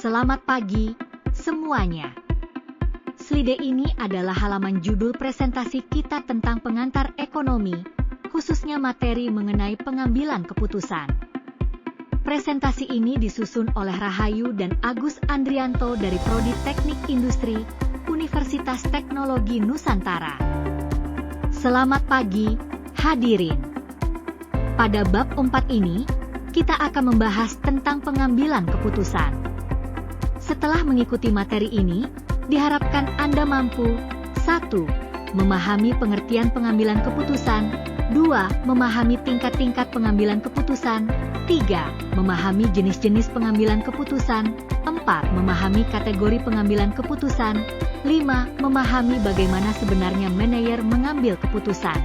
Selamat pagi, semuanya. Slide ini adalah halaman judul presentasi kita tentang pengantar ekonomi, khususnya materi mengenai pengambilan keputusan. Presentasi ini disusun oleh Rahayu dan Agus Andrianto dari Prodi Teknik Industri, Universitas Teknologi Nusantara. Selamat pagi, hadirin. Pada bab 4 ini, kita akan membahas tentang pengambilan keputusan. Setelah mengikuti materi ini, diharapkan Anda mampu 1. Memahami pengertian pengambilan keputusan, 2. Memahami tingkat-tingkat pengambilan keputusan, 3. Memahami jenis-jenis pengambilan keputusan, 4. Memahami kategori pengambilan keputusan, 5. Memahami bagaimana sebenarnya manajer mengambil keputusan.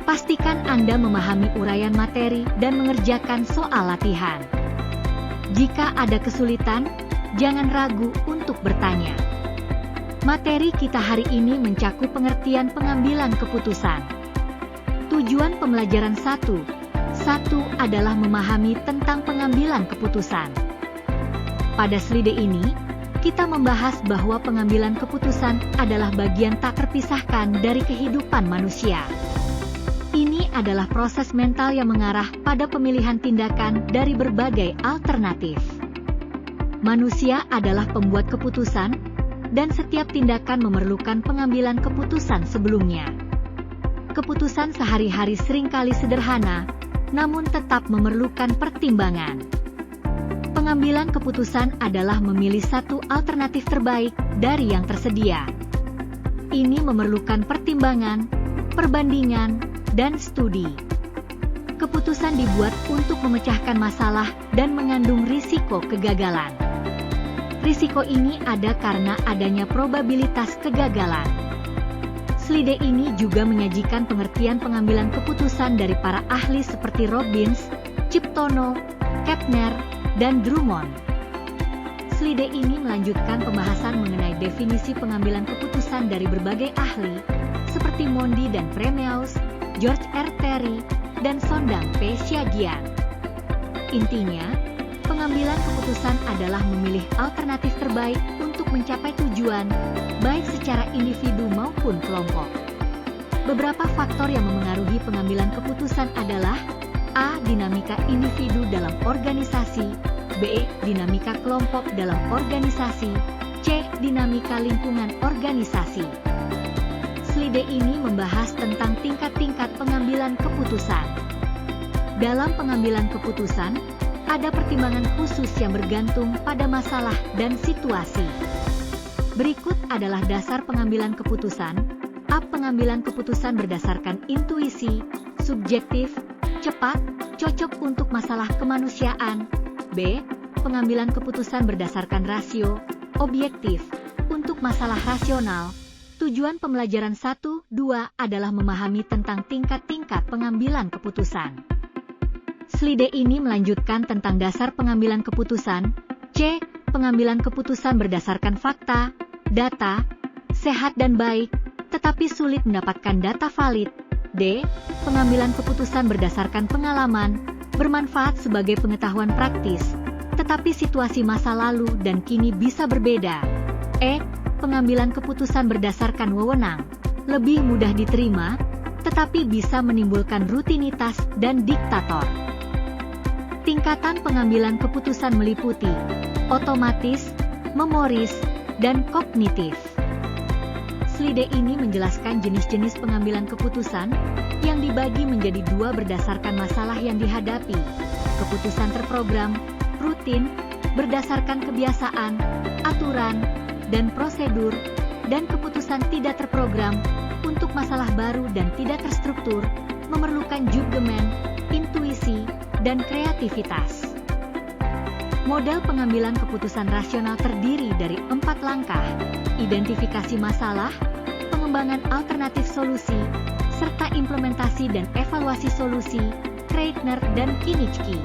Pastikan Anda memahami uraian materi dan mengerjakan soal latihan. Jika ada kesulitan, jangan ragu untuk bertanya. Materi kita hari ini mencakup pengertian pengambilan keputusan. Tujuan pembelajaran 1 adalah memahami tentang pengambilan keputusan. Pada slide ini, kita membahas bahwa pengambilan keputusan adalah bagian tak terpisahkan dari kehidupan manusia. Ini adalah proses mental yang mengarah pada pemilihan tindakan dari berbagai alternatif. Manusia adalah pembuat keputusan, dan setiap tindakan memerlukan pengambilan keputusan sebelumnya. Keputusan sehari-hari seringkali sederhana, namun tetap memerlukan pertimbangan. Pengambilan keputusan adalah memilih satu alternatif terbaik dari yang tersedia. Ini memerlukan pertimbangan, perbandingan, dan studi. Keputusan dibuat untuk memecahkan masalah dan mengandung risiko kegagalan. Risiko ini ada karena adanya probabilitas kegagalan. Slide ini juga menyajikan pengertian pengambilan keputusan dari para ahli seperti Robbins, Ciptono, Kepner, dan Drummond. Slide ini melanjutkan pembahasan mengenai definisi pengambilan keputusan dari berbagai ahli, seperti Mondi dan Premeus, George R. Terry, dan Sondang P. Siagian. Intinya, pengambilan keputusan adalah memilih alternatif terbaik untuk mencapai tujuan, baik secara individu maupun kelompok. Beberapa faktor yang memengaruhi pengambilan keputusan adalah A. Dinamika individu dalam organisasi, B. Dinamika kelompok dalam organisasi, C. Dinamika lingkungan organisasi. Slide ini membahas tentang tingkat-tingkat pengambilan keputusan. Dalam pengambilan keputusan, ada pertimbangan khusus yang bergantung pada masalah dan situasi. Berikut adalah dasar pengambilan keputusan. A. Pengambilan keputusan berdasarkan intuisi, subjektif, cepat, cocok untuk masalah kemanusiaan. B. Pengambilan keputusan berdasarkan rasio, objektif, untuk masalah rasional. Tujuan pembelajaran 1-2 adalah memahami tentang tingkat-tingkat pengambilan keputusan. Slide ini melanjutkan tentang dasar pengambilan keputusan. C. Pengambilan keputusan berdasarkan fakta, data, sehat dan baik, tetapi sulit mendapatkan data valid. D. Pengambilan keputusan berdasarkan pengalaman, bermanfaat sebagai pengetahuan praktis, tetapi situasi masa lalu dan kini bisa berbeda. E. Pengambilan keputusan berdasarkan wewenang, lebih mudah diterima, tetapi bisa menimbulkan rutinitas dan diktator. Tingkatan pengambilan keputusan meliputi otomatis, memoris, dan kognitif. Slide ini menjelaskan jenis-jenis pengambilan keputusan yang dibagi menjadi dua berdasarkan masalah yang dihadapi. Keputusan terprogram, rutin, berdasarkan kebiasaan, aturan, dan prosedur, dan keputusan tidak terprogram, untuk masalah baru dan tidak terstruktur, memerlukan judgemen, intuisi, dan kreativitas. Model pengambilan keputusan rasional terdiri dari 4 langkah: identifikasi masalah, pengembangan alternatif solusi, serta implementasi dan evaluasi solusi, Kreitner dan Kinichki.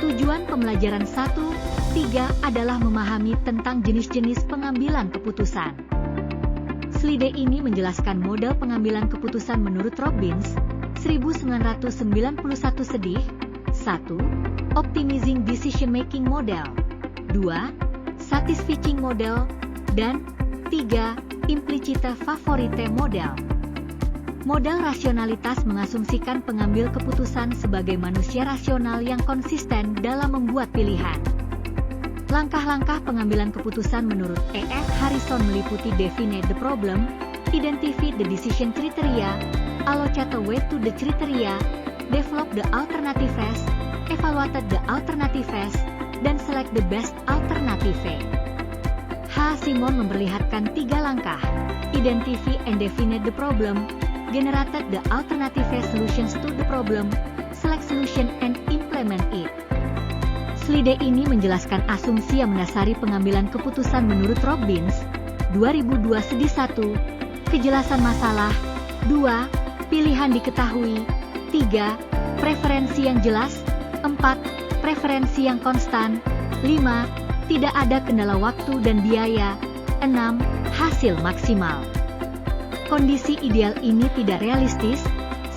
Tujuan pembelajaran 1-3 adalah memahami tentang jenis-jenis pengambilan keputusan. Slide ini menjelaskan model pengambilan keputusan menurut Robbins, 1991 sedih. 1. Optimizing Decision Making Model. 2. Satisficing model, dan 3. Implicite favorite model. Model rasionalitas mengasumsikan pengambil keputusan sebagai manusia rasional yang konsisten dalam membuat pilihan. Langkah-langkah pengambilan keputusan menurut E.F. Harrison meliputi define the problem, identify the decision criteria, allocate the way to the criteria, develop the alternatives, evaluate the alternatives, dan select the best alternative. H. Simon memperlihatkan 3 langkah: identify and define the problem, generate the alternative solutions to the problem, select solution and implement it. Slide ini menjelaskan asumsi yang mendasari pengambilan keputusan menurut Robbins, 2002 sedi 1, kejelasan masalah, 2, pilihan diketahui, 3, preferensi yang jelas, 4, preferensi yang konstan, 5, tidak ada kendala waktu dan biaya, 6, hasil maksimal. Kondisi ideal ini tidak realistis,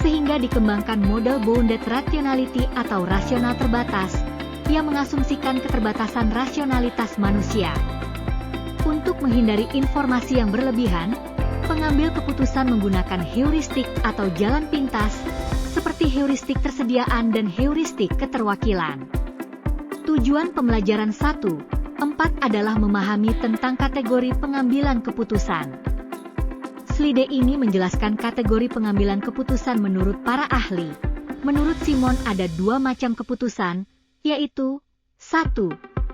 sehingga dikembangkan model bounded rationality atau rasional terbatas, yang mengasumsikan keterbatasan rasionalitas manusia. Untuk menghindari informasi yang berlebihan, pengambil keputusan menggunakan heuristik atau jalan pintas, seperti heuristik tersediaan dan heuristik keterwakilan. Tujuan pembelajaran 1-4 adalah memahami tentang kategori pengambilan keputusan. Slide ini menjelaskan kategori pengambilan keputusan menurut para ahli. Menurut Simon ada 2 macam keputusan, yaitu 1.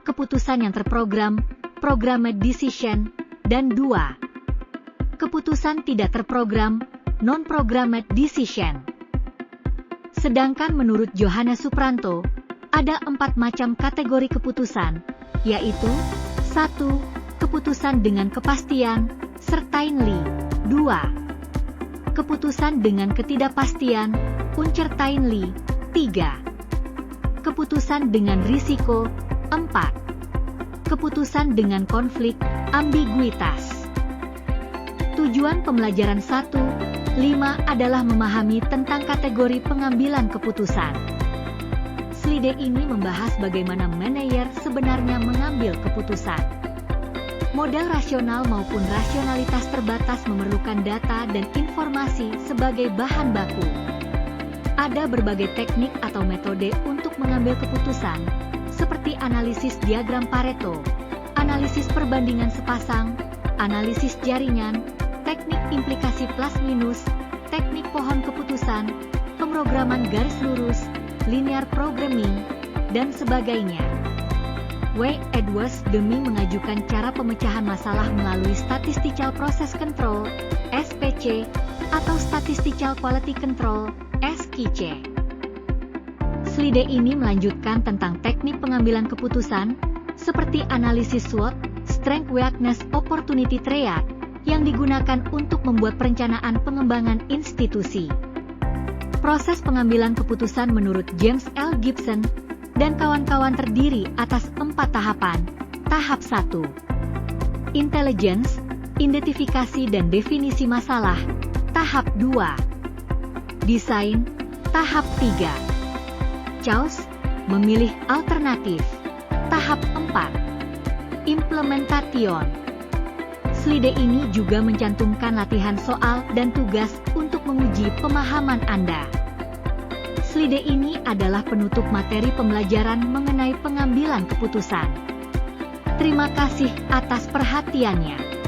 Keputusan yang terprogram, programmed decision, dan 2. Keputusan tidak terprogram, non-programmed decision. Sedangkan menurut Johannes Supranto, ada 4 macam kategori keputusan, yaitu 1. Keputusan dengan kepastian, certainly, 2. Keputusan dengan ketidakpastian, uncertainly, 3. Keputusan dengan risiko, 4. Keputusan dengan konflik, ambiguitas. Tujuan pembelajaran 1-5 adalah memahami tentang kategori pengambilan keputusan. Slide ini membahas bagaimana manajer sebenarnya mengambil keputusan. Model rasional maupun rasionalitas terbatas memerlukan data dan informasi sebagai bahan baku. Ada berbagai teknik atau metode untuk mengambil keputusan, seperti analisis diagram Pareto, analisis perbandingan sepasang, analisis jaringan, teknik implikasi plus-minus, teknik pohon keputusan, pemrograman garis lurus, linear programming, dan sebagainya. W. Edwards Deming mengajukan cara pemecahan masalah melalui Statistical Process Control, SPC, atau Statistical Quality Control, SQC. Slide ini melanjutkan tentang teknik pengambilan keputusan, seperti analisis SWOT, Strength Weakness Opportunity Triad, yang digunakan untuk membuat perencanaan pengembangan institusi. Proses pengambilan keputusan menurut James L. Gibson dan kawan-kawan terdiri atas 4 tahapan. Tahap 1. Intelligence, identifikasi dan definisi masalah. Tahap 2. Desain. Tahap 3. Choice, memilih alternatif. Tahap 4. Implementation. Slide ini juga mencantumkan latihan soal dan tugas untuk menguji pemahaman Anda. Slide ini adalah penutup materi pembelajaran mengenai pengambilan keputusan. Terima kasih atas perhatiannya.